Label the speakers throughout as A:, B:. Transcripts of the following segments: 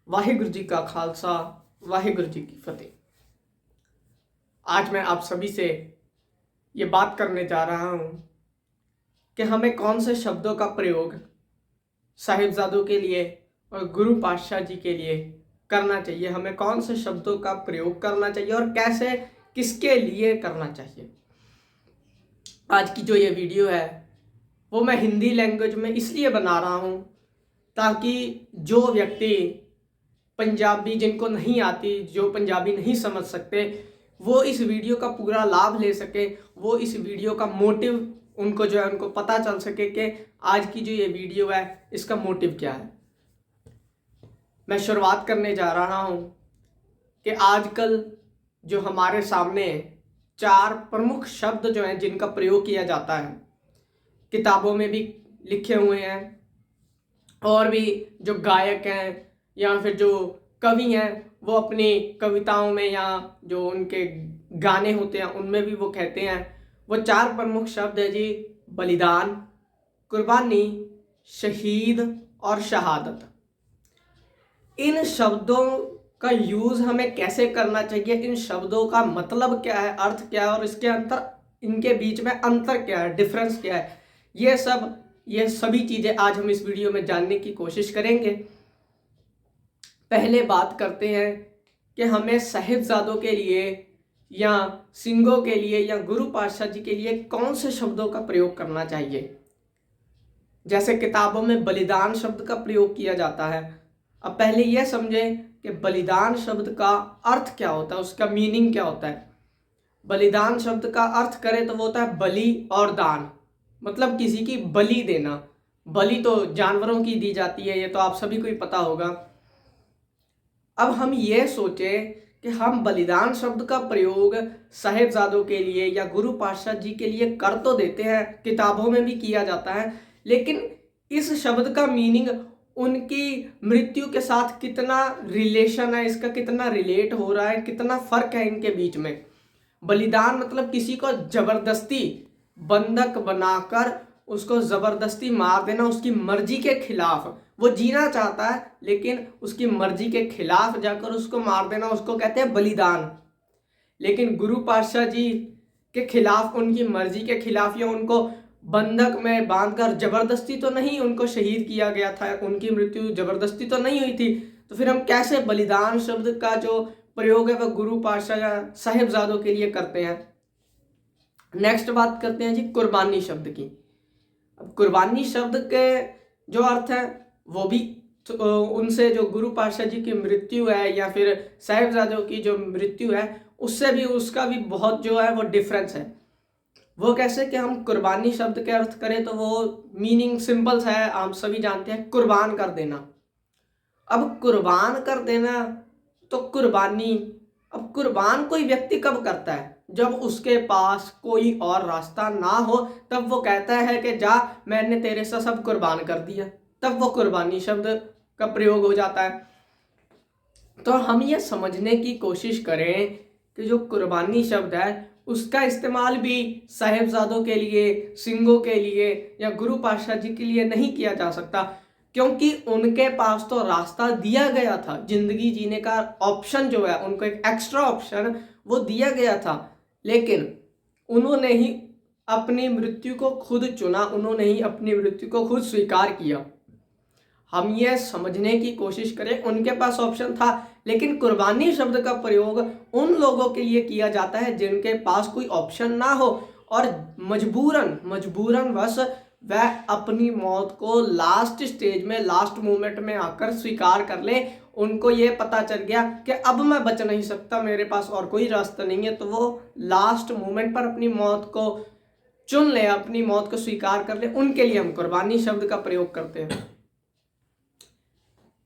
A: वाहिगुरु जी का खालसा, वाहिगुरु जी की फतेह। आज मैं आप सभी से ये बात करने जा रहा हूँ कि हमें कौन से शब्दों का प्रयोग साहिबजादों के लिए और गुरु पातशाह जी के लिए करना चाहिए। हमें कौन से शब्दों का प्रयोग करना चाहिए और कैसे, किसके लिए करना चाहिए। आज की जो ये वीडियो है वो मैं हिंदी लैंग्वेज में इसलिए बना रहा हूँ ताकि जो व्यक्ति पंजाबी जिनको नहीं आती, जो पंजाबी नहीं समझ सकते, वो इस वीडियो का पूरा लाभ ले सके। वो इस वीडियो का मोटिव उनको जो है उनको पता चल सके कि आज की जो ये वीडियो है इसका मोटिव क्या है। मैं शुरुआत करने जा रहा हूँ कि आजकल जो हमारे सामने 4 प्रमुख शब्द जो हैं जिनका प्रयोग किया जाता है, किताबों में भी लिखे हुए हैं और भी जो गायक हैं या फिर जो कवि हैं वो अपनी कविताओं में या जो उनके गाने होते हैं उनमें भी वो कहते हैं। वो 4 प्रमुख शब्द है जी: बलिदान, कुर्बानी, शहीद और शहादत। इन शब्दों का यूज हमें कैसे करना चाहिए, इन शब्दों का मतलब क्या है, अर्थ क्या है और इसके अंतर, इनके बीच में अंतर क्या है, डिफरेंस क्या है, ये सभी चीजें आज हम इस वीडियो में जानने की कोशिश करेंगे। पहले बात करते हैं कि हमें साहिबजादों के लिए या सिंघों के लिए या गुरु पातशाह जी के लिए कौन से शब्दों का प्रयोग करना चाहिए। जैसे किताबों में बलिदान शब्द का प्रयोग किया जाता है। अब पहले यह समझें कि बलिदान शब्द का अर्थ क्या होता है, उसका मीनिंग क्या होता है। बलिदान शब्द का अर्थ करें तो वो होता है बलि और दान, मतलब किसी की बलि देना। बलि तो जानवरों की दी जाती है, ये तो आप सभी को ही पता होगा। अब हम ये सोचें कि हम बलिदान शब्द का प्रयोग साहिबजादों के लिए या गुरु पातशाह जी के लिए कर तो देते हैं, किताबों में भी किया जाता है, लेकिन इस शब्द का मीनिंग उनकी मृत्यु के साथ कितना रिलेशन है, इसका कितना रिलेट हो रहा है, कितना फर्क है इनके बीच में। बलिदान मतलब किसी को जबरदस्ती बंधक बनाकर उसको जबरदस्ती मार देना, उसकी मर्जी के खिलाफ। वो जीना चाहता है लेकिन उसकी मर्जी के खिलाफ जाकर उसको मार देना, उसको कहते हैं बलिदान। लेकिन गुरु पातशाह जी के खिलाफ, उनकी मर्जी के खिलाफ या उनको बंधक में बांधकर जबरदस्ती तो नहीं उनको शहीद किया गया था, उनकी मृत्यु जबरदस्ती तो नहीं हुई थी, तो फिर हम कैसे बलिदान शब्द का जो प्रयोग है वह गुरु पातशाह या साहिबजादों के लिए करते हैं। नेक्स्ट बात करते हैं जी कुर्बानी शब्द की। अब कुर्बानी शब्द के जो अर्थ है वो भी उनसे जो गुरु पातशाह जी की मृत्यु है या फिर साहिबजादों की जो मृत्यु है उससे भी, उसका भी बहुत जो है वो डिफरेंस है। वो कैसे कि हम कुर्बानी शब्द के अर्थ करें तो वो मीनिंग सिंपल सा है, आप सभी जानते हैं, कुर्बान कर देना। अब कुर्बान कर देना तो कुर्बानी, अब कुर्बान कोई व्यक्ति कब करता है? जब उसके पास कोई और रास्ता ना हो, तब वो कहता है कि जा मैंने तेरे से सब कुर्बान कर दिया, तब वो कुर्बानी शब्द का प्रयोग हो जाता है। तो हम ये समझने की कोशिश करें कि जो कुर्बानी शब्द है उसका इस्तेमाल भी साहिबजादों के लिए, सिंघों के लिए या गुरु पातशाह जी के लिए नहीं किया जा सकता, क्योंकि उनके पास तो रास्ता दिया गया था, जिंदगी जीने का ऑप्शन जो है उनको एक एक्स्ट्रा ऑप्शन वो दिया गया था, लेकिन उन्होंने ही अपनी मृत्यु को खुद चुना, उन्होंने ही अपनी मृत्यु को खुद स्वीकार किया। हम ये समझने की कोशिश करें, उनके पास ऑप्शन था, लेकिन कुर्बानी शब्द का प्रयोग उन लोगों के लिए किया जाता है जिनके पास कोई ऑप्शन ना हो और मजबूरन बस वह अपनी मौत को लास्ट स्टेज में, लास्ट मोमेंट में आकर स्वीकार कर ले। उनको ये पता चल गया कि अब मैं बच नहीं सकता, मेरे पास और कोई रास्ता नहीं है, तो वो लास्ट मोमेंट पर अपनी मौत को चुन ले, अपनी मौत को स्वीकार कर ले। उनके लिए हम कुर्बानी शब्द का प्रयोग करते हैं।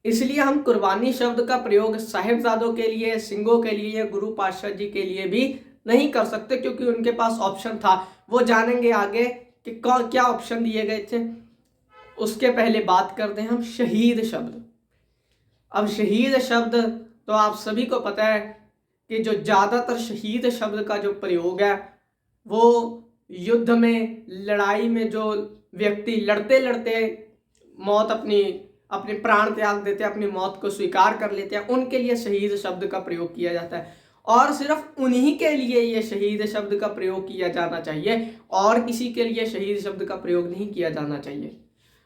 A: इसलिए हम कुर्बानी शब्द का प्रयोग साहिबजादों के लिए, सिंघों के लिए, गुरु पातशाह जी के लिए भी नहीं कर सकते, क्योंकि उनके पास ऑप्शन था। वो जानेंगे आगे कि क्या ऑप्शन दिए गए थे। उसके पहले बात करते हैं हम शहीद शब्द। अब शहीद शब्द तो आप सभी को पता है कि जो ज्यादातर शहीद शब्द का जो प्रयोग है वो युद्ध में, लड़ाई में जो व्यक्ति लड़ते लड़ते मौत अपनी अपने प्राण त्याग देते हैं, अपनी मौत को स्वीकार कर लेते हैं, उनके लिए शहीद शब्द का प्रयोग किया जाता है। और सिर्फ उन्हीं के लिए ये शहीद शब्द का प्रयोग किया जाना चाहिए, और किसी के लिए शहीद शब्द का प्रयोग नहीं किया जाना चाहिए।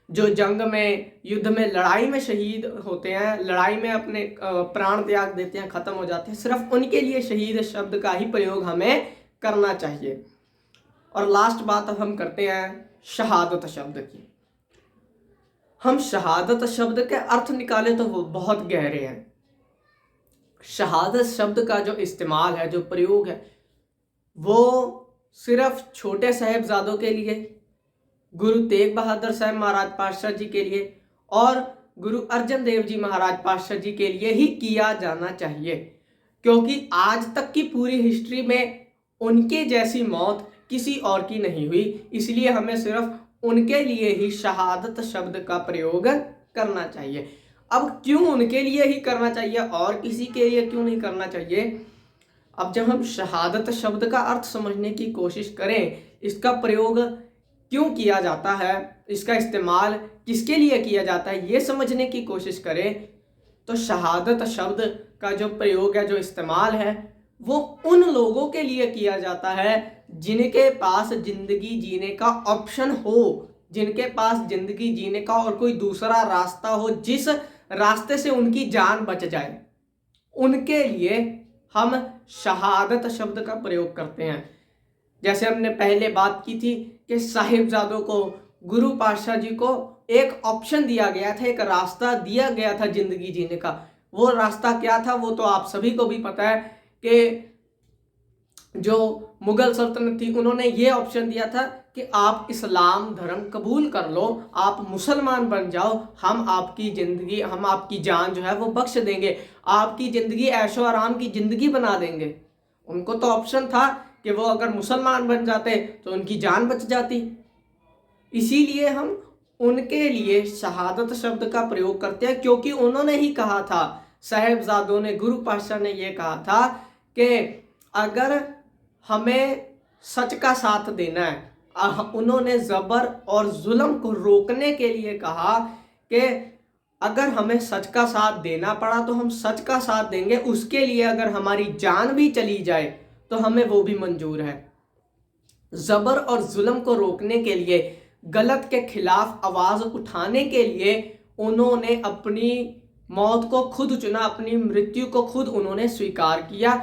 A: जो जंग में, युद्ध में, लड़ाई में शहीद होते हैं, लड़ाई में अपने प्राण त्याग देते हैं, खत्म हो जाते हैं, सिर्फ उनके लिए शहीद शब्द का ही प्रयोग हमें करना चाहिए। और लास्ट बात अब हम करते हैं शहादत शब्द की। हम शहादत शब्द के अर्थ निकाले तो वो बहुत गहरे हैं। शहादत शब्द का जो इस्तेमाल है, जो प्रयोग है, वो सिर्फ छोटे साहिबजादों के लिए, गुरु तेग बहादुर साहब महाराज पातशाह जी के लिए और गुरु अर्जन देव जी महाराज पातशाह जी के लिए ही किया जाना चाहिए, क्योंकि आज तक की पूरी हिस्ट्री में उनके जैसी मौत किसी और की नहीं हुई। इसलिए हमें सिर्फ उनके लिए ही शहादत शब्द का प्रयोग करना चाहिए। अब क्यों उनके लिए ही करना चाहिए और किसी के लिए क्यों नहीं करना चाहिए? अब जब हम शहादत शब्द का अर्थ समझने की कोशिश करें, इसका प्रयोग क्यों किया जाता है, इसका इस्तेमाल किसके लिए किया जाता है, ये समझने की कोशिश करें, तो शहादत शब्द का जो प्रयोग है, जो इस्तेमाल है, वो उन लोगों के लिए किया जाता है जिनके पास जिंदगी जीने का ऑप्शन हो, जिनके पास जिंदगी जीने का और कोई दूसरा रास्ता हो, जिस रास्ते से उनकी जान बच जाए, उनके लिए हम शहादत शब्द का प्रयोग करते हैं। जैसे हमने पहले बात की थी कि साहिबजादों को, गुरु पातशाह जी को एक ऑप्शन दिया गया था, एक रास्ता दिया गया था जिंदगी जीने का। वो रास्ता क्या था वो तो आप सभी को भी पता है कि जो मुगल सल्तनत थी, उन्होंने ये ऑप्शन दिया था कि आप इस्लाम धर्म कबूल कर लो, आप मुसलमान बन जाओ, हम आपकी ज़िंदगी, हम आपकी जान जो है वो बख्श देंगे, आपकी ज़िंदगी ऐशो आराम की ज़िंदगी बना देंगे। उनको तो ऑप्शन था कि वो अगर मुसलमान बन जाते तो उनकी जान बच जाती। इसीलिए हम उनके लिए शहादत शब्द का प्रयोग करते हैं, क्योंकि उन्होंने ही कहा था, साहिबजादों ने, गुरु पातशाह ने ये कहा था कि अगर हमें सच का साथ देना है, उन्होंने ज़बर और जुल्म को रोकने के लिए कहा कि अगर हमें सच का साथ देना पड़ा तो हम सच का साथ देंगे, उसके लिए अगर हमारी जान भी चली जाए तो हमें वो भी मंजूर है। ज़बर और जुल्म को रोकने के लिए, गलत के खिलाफ आवाज़ उठाने के लिए उन्होंने अपनी मौत को खुद चुना, अपनी मृत्यु को खुद उन्होंने स्वीकार किया।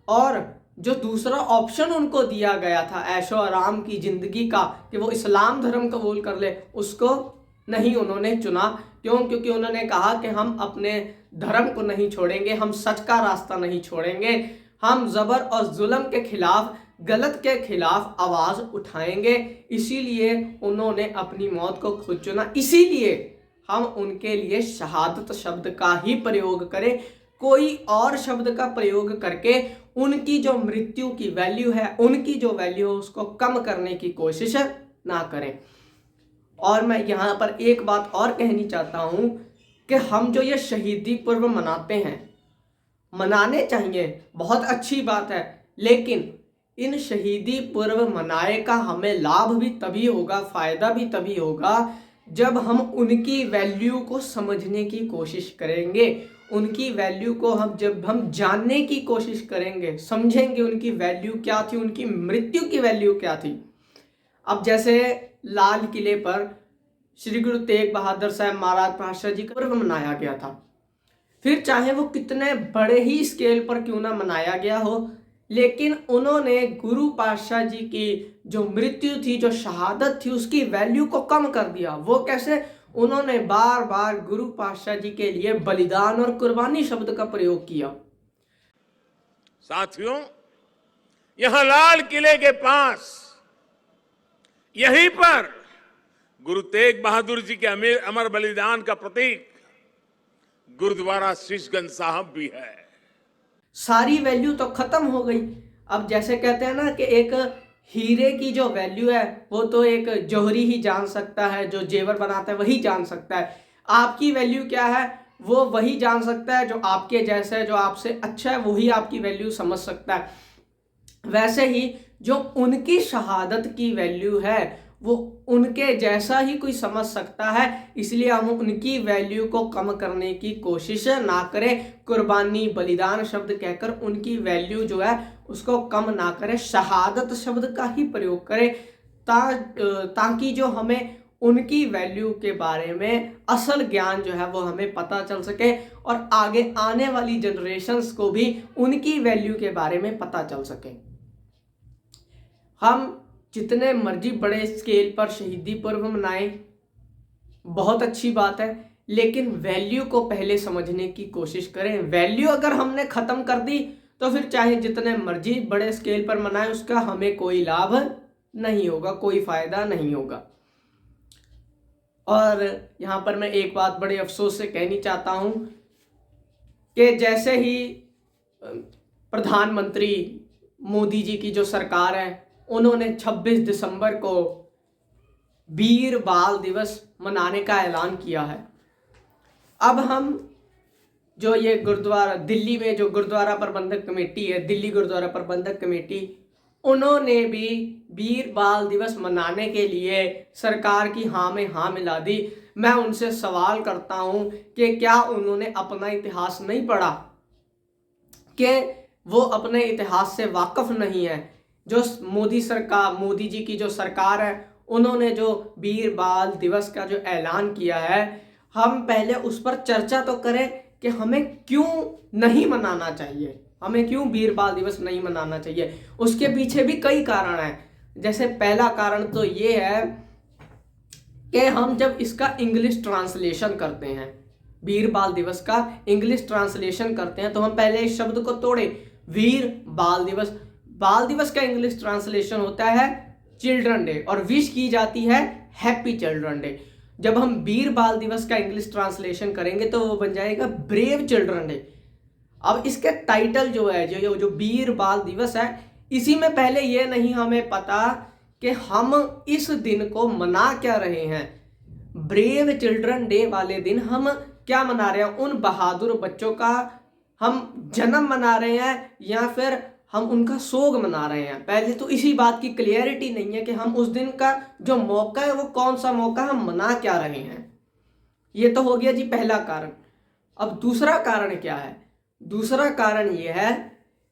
A: और जो दूसरा ऑप्शन उनको दिया गया था ऐशो आराम की ज़िंदगी का, कि वो इस्लाम धर्म कबूल कर ले, उसको नहीं उन्होंने चुना। क्यों? क्योंकि उन्होंने कहा कि हम अपने धर्म को नहीं छोड़ेंगे, हम सच का रास्ता नहीं छोड़ेंगे, हम ज़बर और जुल्म के खिलाफ, गलत के खिलाफ आवाज़ उठाएंगे। इसीलिए उन्होंने अपनी मौत को खुद चुना। इसीलिए हम उनके लिए शहादत शब्द का ही प्रयोग करें, कोई और शब्द का प्रयोग करके उनकी जो मृत्यु की वैल्यू है, उनकी जो वैल्यू है, उसको कम करने की कोशिश ना करें। और मैं यहाँ पर एक बात और कहनी चाहता हूँ कि हम जो ये शहीदी पर्व मनाते हैं, मनाने चाहिए, बहुत अच्छी बात है, लेकिन इन शहीदी पर्व मनाए का हमें लाभ भी तभी होगा, फ़ायदा भी तभी होगा जब हम उनकी वैल्यू को समझने की कोशिश करेंगे, उनकी वैल्यू को जब हम जानने की कोशिश करेंगे, समझेंगे उनकी वैल्यू क्या थी, उनकी मृत्यु की वैल्यू क्या थी। अब जैसे लाल किले पर श्री गुरु तेग बहादुर साहब महाराज पातशाह जी का पर्व मनाया गया था, फिर चाहे वो कितने बड़े ही स्केल पर क्यों ना मनाया गया हो, लेकिन उन्होंने गुरु पातशाह जी की जो मृत्यु थी, जो शहादत थी, उसकी वैल्यू को कम कर दिया। वो कैसे? उन्होंने बार बार गुरु पातशाह जी के लिए बलिदान और कुर्बानी शब्द का प्रयोग किया।
B: साथियों, यहां लाल किले के पास, यहीं पर गुरु तेग बहादुर जी के अमर बलिदान का प्रतीक गुरुद्वारा शीशगंज साहब भी है।
A: सारी वैल्यू तो खत्म हो गई। अब जैसे कहते हैं ना कि एक हीरे की जो वैल्यू है वो तो एक जौहरी ही जान सकता है, जो जेवर बनाता है वही जान सकता है। आपकी वैल्यू क्या है वो वही जान सकता है जो आपके जैसा है, जो आपसे अच्छा है, वही आपकी वैल्यू समझ सकता है। वैसे ही जो उनकी शहादत की वैल्यू है वो उनके जैसा ही कोई समझ सकता है, इसलिए हम उनकी वैल्यू को कम करने की कोशिश ना करें। कुर्बानी, बलिदान शब्द कहकर उनकी वैल्यू जो है उसको कम ना करें, शहादत शब्द का ही प्रयोग करें, ताकि जो हमें उनकी वैल्यू के बारे में असल ज्ञान जो है वो हमें पता चल सके और आगे आने वाली जनरेशन्स को भी उनकी वैल्यू के बारे में पता चल सके। हम जितने मर्जी बड़े स्केल पर शहीदी पर्व मनाएं, बहुत अच्छी बात है, लेकिन वैल्यू को पहले समझने की कोशिश करें। वैल्यू अगर हमने खत्म कर दी तो फिर चाहे जितने मर्जी बड़े स्केल पर मनाएं, उसका हमें कोई लाभ नहीं होगा, कोई फायदा नहीं होगा। और यहाँ पर मैं एक बात बड़े अफसोस से कहनी चाहता हूँ कि जैसे ही प्रधानमंत्री मोदी जी की जो सरकार है, उन्होंने 26 दिसंबर को वीर बाल दिवस मनाने का ऐलान किया है। अब हम जो ये गुरुद्वारा दिल्ली में जो गुरुद्वारा प्रबंधक कमेटी है, दिल्ली गुरुद्वारा प्रबंधक कमेटी, उन्होंने भी वीर बाल दिवस मनाने के लिए सरकार की हाँ में हाँ मिला दी। मैं उनसे सवाल करता हूँ कि क्या उन्होंने अपना इतिहास नहीं पढ़ा, कि वो अपने इतिहास से वाकिफ नहीं है। जो मोदी जी की जो सरकार है, उन्होंने जो वीर बाल दिवस का जो ऐलान किया है, हम पहले उस पर चर्चा तो करें कि हमें क्यों नहीं मनाना चाहिए, हमें क्यों वीर बाल दिवस नहीं मनाना चाहिए। उसके पीछे भी कई कारण हैं। जैसे पहला कारण तो ये है कि हम जब इसका इंग्लिश ट्रांसलेशन करते हैं, वीर बाल दिवस का इंग्लिश ट्रांसलेशन करते हैं, तो हम पहले इस शब्द को तोड़े, वीर बाल दिवस। बाल दिवस का इंग्लिश ट्रांसलेशन होता है चिल्ड्रन डे और विश की जाती है हैप्पी चिल्ड्रन डे। जब हम वीर बाल दिवस का इंग्लिश ट्रांसलेशन करेंगे तो वो बन जाएगा ब्रेव चिल्ड्रन डे। अब इसके टाइटल जो है, जो वीर बाल दिवस है, इसी में पहले ये नहीं हमें पता कि हम इस दिन को मना क्या रहे हैं। ब्रेव चिल्ड्रन डे वाले दिन हम क्या मना रहे हैं? उन बहादुर बच्चों का हम जन्म मना रहे हैं या फिर हम उनका सोग मना रहे हैं? पहले तो इसी बात की क्लियरिटी नहीं है कि हम उस दिन का जो मौका है वो कौन सा मौका, हम मना क्या रहे हैं। ये तो हो गया जी पहला कारण। अब दूसरा कारण क्या है? दूसरा कारण ये है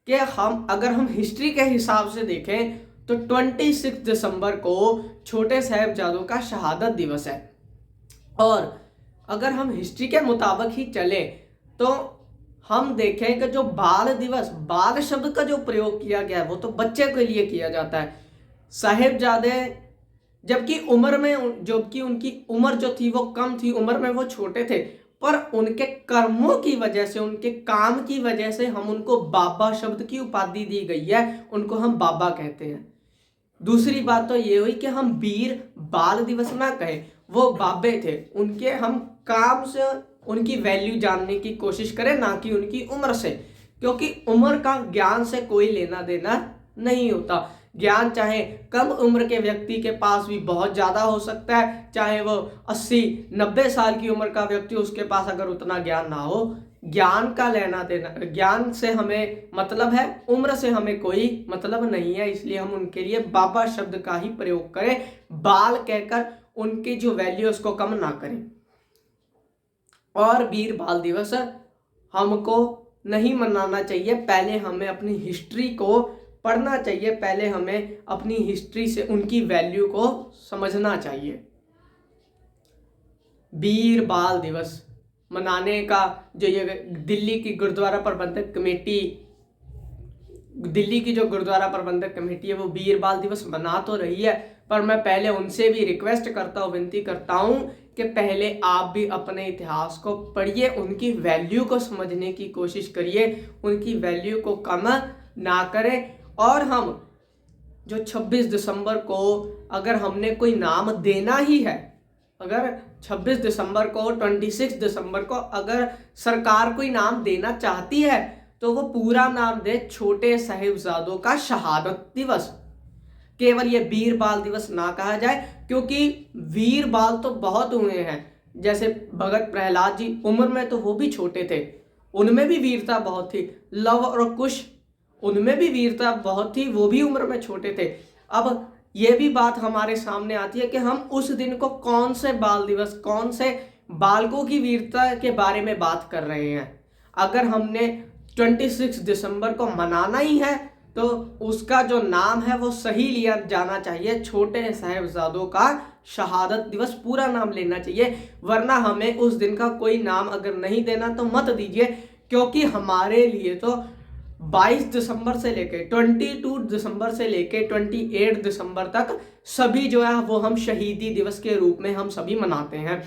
A: कि अगर हम हिस्ट्री के हिसाब से देखें तो 26 दिसंबर को छोटे साहिबजादों का शहादत दिवस है। और अगर हम हिस्ट्री के मुताबिक ही चले तो हम देखें कि जो बाल दिवस, बाल शब्द का जो प्रयोग किया गया है वो तो बच्चे के लिए किया जाता है। साहिबजादे जबकि उनकी उम्र जो थी वो कम थी, उम्र में वो छोटे थे, पर उनके कर्मों की वजह से, उनके काम की वजह से हम उनको बाबा शब्द की उपाधि दी गई है, उनको हम बाबा कहते हैं। दूसरी बात तो ये हुई कि हम वीर बाल दिवस ना कहें, वो बाबे थे, उनके हम काम से उनकी वैल्यू जानने की कोशिश करें, ना कि उनकी उम्र से, क्योंकि उम्र का ज्ञान से कोई लेना देना नहीं होता। ज्ञान चाहे कम उम्र के व्यक्ति के पास भी बहुत ज़्यादा हो सकता है, चाहे वो 80-90 साल की उम्र का व्यक्ति, उसके पास अगर उतना ज्ञान ना हो। ज्ञान का लेना देना, ज्ञान से हमें मतलब है, उम्र से हमें कोई मतलब नहीं है। इसलिए हम उनके लिए बाबा शब्द का ही प्रयोग करें, बाल कहकर उनकी जो वैल्यू उसको कम ना करें। और वीर बाल दिवस हमको नहीं मनाना चाहिए, पहले हमें अपनी हिस्ट्री को पढ़ना चाहिए, पहले हमें अपनी हिस्ट्री से उनकी वैल्यू को समझना चाहिए। वीर बाल दिवस मनाने का जो ये दिल्ली की गुरुद्वारा प्रबंधक कमेटी, दिल्ली की जो गुरुद्वारा प्रबंधक कमेटी है वो वीर बाल दिवस मना तो रही है, पर मैं पहले उनसे भी रिक्वेस्ट करता हूँ, विनती करता हूँ कि पहले आप भी अपने इतिहास को पढ़िए, उनकी वैल्यू को समझने की कोशिश करिए, उनकी वैल्यू को कम ना करें। और हम जो 26 दिसंबर को अगर हमने कोई नाम देना ही है, अगर 26 दिसंबर को 26 दिसंबर को अगर सरकार कोई नाम देना चाहती है तो वो पूरा नाम दे छोटे साहिबजादों का शहादत दिवस, केवल ये वीर बाल दिवस ना कहा जाए, क्योंकि वीर बाल तो बहुत हुए हैं। जैसे भगत प्रहलाद जी, उम्र में तो वो भी छोटे थे, उनमें भी वीरता बहुत थी। लव और कुश, उनमें भी वीरता बहुत थी, वो भी उम्र में छोटे थे। अब ये भी बात हमारे सामने आती है कि हम उस दिन को कौन से बाल दिवस, कौन से बालकों की वीरता के बारे में बात कर रहे हैं। अगर हमने 26 दिसंबर को मनाना ही है तो उसका जो नाम है वो सही लिया जाना चाहिए, छोटे साहिबजादों का शहादत दिवस पूरा नाम लेना चाहिए। वरना हमें उस दिन का कोई नाम अगर नहीं देना तो मत दीजिए, क्योंकि हमारे लिए तो 22 दिसंबर से लेके 22 दिसंबर से लेके 28 दिसंबर तक सभी जो है वो हम शहीदी दिवस के रूप में हम सभी मनाते हैं।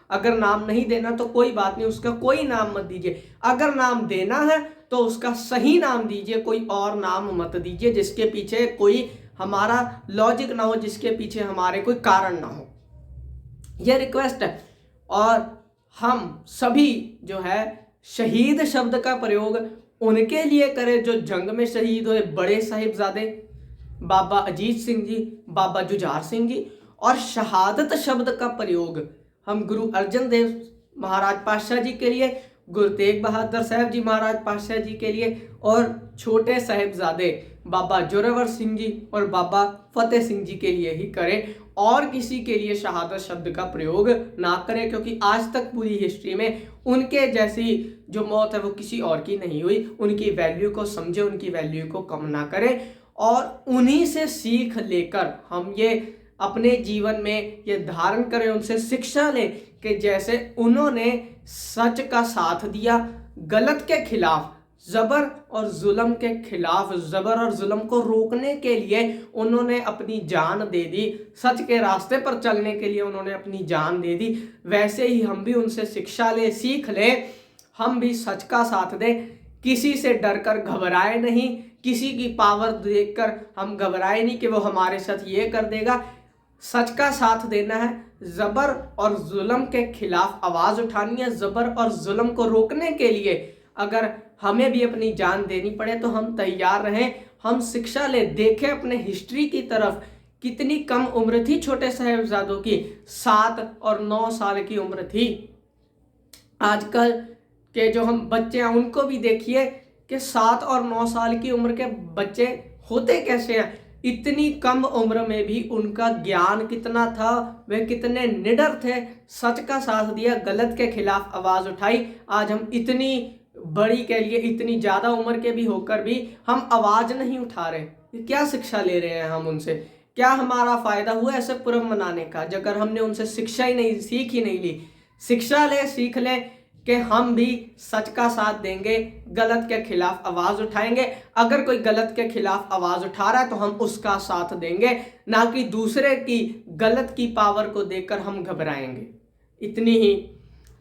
A: अगर नाम नहीं देना तो कोई बात नहीं, उसका कोई नाम मत दीजिए। अगर नाम देना है तो उसका सही नाम दीजिए, कोई और नाम मत दीजिए जिसके पीछे कोई हमारा लॉजिक ना हो, जिसके पीछे हमारे कोई कारण ना हो। यह रिक्वेस्ट है। और हम सभी जो है शहीद शब्द का प्रयोग उनके लिए करें जो जंग में शहीद हुए, बड़े साहिबजादे बाबा अजीत सिंह जी, बाबा जुझार सिंह जी। और शहादत शब्द का प्रयोग हम गुरु अर्जन देव महाराज पातशाह जी के लिए, गुरु तेग बहादुर साहब जी महाराज पातशाह जी के लिए, और छोटे साहिबजादे बाबा जोरावर सिंह जी और बाबा फतेह सिंह जी के लिए ही करें। और किसी के लिए शहादत शब्द का प्रयोग ना करें, क्योंकि आज तक पूरी हिस्ट्री में उनके जैसी जो मौत है वो किसी और की नहीं हुई। उनकी वैल्यू को समझे, उनकी वैल्यू को कम ना करें और उन्हीं से सीख लेकर हम ये अपने जीवन में ये धारण करें, उनसे शिक्षा लें कि जैसे उन्होंने सच का साथ दिया, गलत के खिलाफ, जबर और जुल्म के खिलाफ, जबर और जुल्म को रोकने के लिए उन्होंने अपनी जान दे दी, सच के रास्ते पर चलने के लिए उन्होंने अपनी जान दे दी। वैसे ही हम भी उनसे शिक्षा ले, सीख ले, हम भी सच का साथ दें, किसी से डर कर घबराए नहीं, किसी की पावर देखकर हम घबराए नहीं कि वो हमारे साथ ये कर देगा। सच का साथ देना है, जबर और जुल्म के खिलाफ आवाज उठानी है। जबर और जुल्म को रोकने के लिए अगर हमें भी अपनी जान देनी पड़े तो हम तैयार रहें। हम शिक्षा ले, देखें अपने हिस्ट्री की तरफ, कितनी कम उम्र थी छोटे साहिबजादों की, 7 और 9 साल की उम्र थी। आजकल के जो हम बच्चे हैं उनको भी देखिए कि 7 और 9 साल की उम्र के बच्चे होते कैसे हैं। इतनी कम उम्र में भी उनका ज्ञान कितना था, वे कितने निडर थे, सच का साथ दिया, गलत के खिलाफ आवाज उठाई। आज हम इतनी बड़ी के लिए, इतनी ज्यादा उम्र के भी होकर भी हम आवाज नहीं उठा रहे। क्या शिक्षा ले रहे हैं हम उनसे? क्या हमारा फायदा हुआ ऐसे पर्व मनाने का, अगर हमने उनसे शिक्षा ही नहीं, सीख ही नहीं ली? शिक्षा ले, सीख ले कि हम भी सच का साथ देंगे, गलत के खिलाफ आवाज उठाएंगे। अगर कोई गलत के खिलाफ आवाज उठा रहा है तो हम उसका साथ देंगे, ना कि दूसरे की गलत की पावर को देखकर हम घबराएंगे। इतनी ही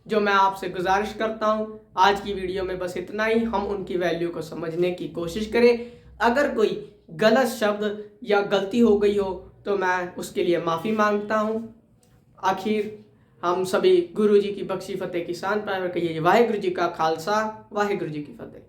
A: जो मैं आपसे गुजारिश करता हूं। आज की वीडियो में बस इतना ही। हम उनकी वैल्यू को समझने की कोशिश करें। अगर कोई गलत शब्द या गलती हो गई हो तो मैं उसके लिए माफ़ी मांगता हूं। आखिर हम सभी गुरु जी की बख्शी फतेह की शान पाए कहिए वाहिगुरु जी का खालसा, वाहिगुरु जी की फतेह।